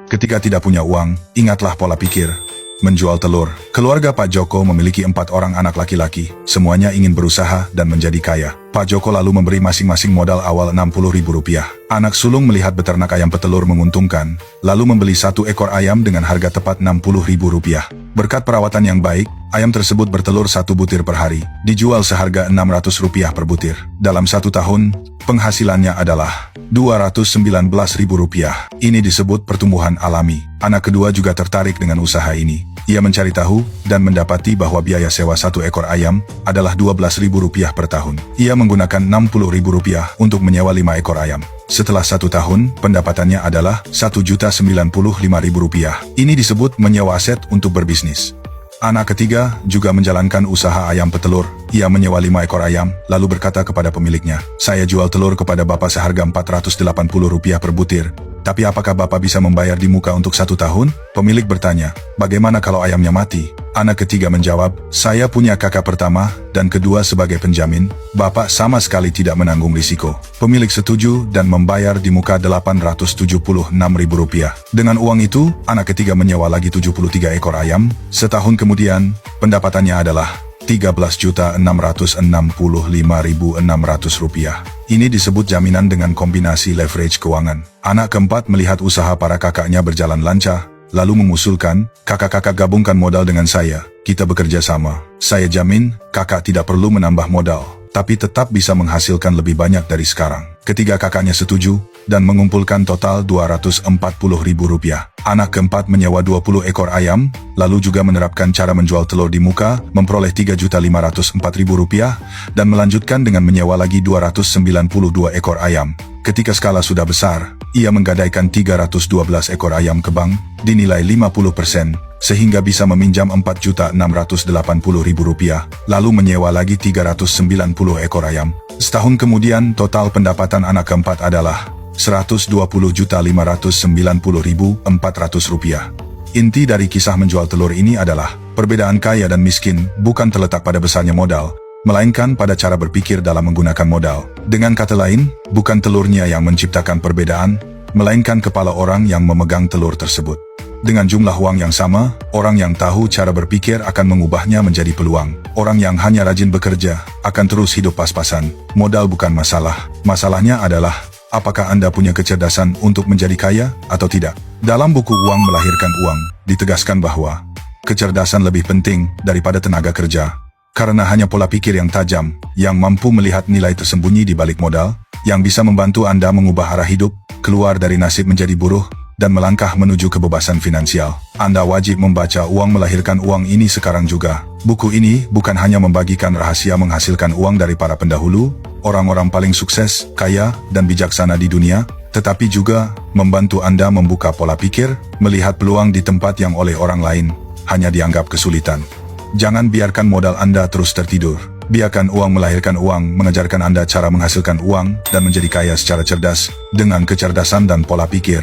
Ketika tidak punya uang, ingatlah pola pikir. Menjual telur. Keluarga Pak Joko memiliki 4 orang anak laki-laki. Semuanya ingin berusaha dan menjadi kaya. Pak Joko lalu memberi masing-masing modal awal Rp60.000. Anak sulung melihat beternak ayam petelur menguntungkan, lalu membeli 1 ekor ayam dengan harga tepat Rp60.000. Berkat perawatan yang baik, ayam tersebut bertelur 1 butir per hari, dijual seharga Rp600 per butir. Dalam 1 tahun, penghasilannya adalah Rp219.000. Ini disebut pertumbuhan alami. Anak kedua juga tertarik dengan usaha ini. Ia mencari tahu dan mendapati bahwa biaya sewa 1 ekor ayam adalah Rp12.000 per tahun. Ia menggunakan Rp60.000 untuk menyewa 5 ekor ayam. Setelah 1 tahun, pendapatannya adalah Rp1.095.000. Ini disebut menyewa aset untuk berbisnis. Anak ketiga juga menjalankan usaha ayam petelur. Ia menyewa 5 ekor ayam, lalu berkata kepada pemiliknya, "Saya jual telur kepada Bapak seharga Rp480 per butir. Tapi apakah Bapak bisa membayar di muka untuk 1 tahun?" Pemilik bertanya, "Bagaimana kalau ayamnya mati?" Anak ketiga menjawab, "Saya punya kakak pertama dan kedua sebagai penjamin. Bapak sama sekali tidak menanggung risiko." Pemilik setuju dan membayar di muka Rp876.000. Dengan uang itu, anak ketiga menyewa lagi 73 ekor ayam. Setahun kemudian, pendapatannya adalah Rp13.665.600. Ini disebut jaminan dengan kombinasi leverage keuangan. Anak keempat melihat usaha para kakaknya berjalan lancar, lalu mengusulkan, "Kakak-kakak gabungkan modal dengan saya, kita bekerja sama. Saya jamin, kakak tidak perlu menambah modal, tapi tetap bisa menghasilkan lebih banyak dari sekarang." Ketiga kakaknya setuju, dan mengumpulkan total Rp240.000. Anak keempat menyewa 20 ekor ayam, lalu juga menerapkan cara menjual telur di muka, memperoleh Rp3.504.000, dan melanjutkan dengan menyewa lagi 292 ekor ayam. Ketika skala sudah besar, ia menggadaikan 312 ekor ayam ke bank, dinilai 50%, sehingga bisa meminjam Rp4.680.000, lalu menyewa lagi 390 ekor ayam. Setahun kemudian, total pendapatan anak keempat adalah Rp120.590.400. Inti dari kisah menjual telur ini adalah, perbedaan kaya dan miskin bukan terletak pada besarnya modal, melainkan pada cara berpikir dalam menggunakan modal. Dengan kata lain, bukan telurnya yang menciptakan perbedaan, melainkan kepala orang yang memegang telur tersebut. Dengan jumlah uang yang sama, orang yang tahu cara berpikir akan mengubahnya menjadi peluang. Orang yang hanya rajin bekerja akan terus hidup pas-pasan. Modal bukan masalah. Masalahnya adalah, apakah Anda punya kecerdasan untuk menjadi kaya atau tidak? Dalam buku Uang Melahirkan Uang, ditegaskan bahwa kecerdasan lebih penting daripada tenaga kerja. Karena hanya pola pikir yang tajam, yang mampu melihat nilai tersembunyi di balik modal, yang bisa membantu Anda mengubah arah hidup, keluar dari nasib menjadi buruh, dan melangkah menuju kebebasan finansial. Anda wajib membaca Uang Melahirkan Uang ini sekarang juga. Buku ini bukan hanya membagikan rahasia menghasilkan uang dari para pendahulu, orang-orang paling sukses, kaya, dan bijaksana di dunia, tetapi juga membantu Anda membuka pola pikir, melihat peluang di tempat yang oleh orang lain hanya dianggap kesulitan. Jangan biarkan modal Anda terus tertidur. Biarkan uang melahirkan uang mengajarkan Anda cara menghasilkan uang dan menjadi kaya secara cerdas, dengan kecerdasan dan pola pikir.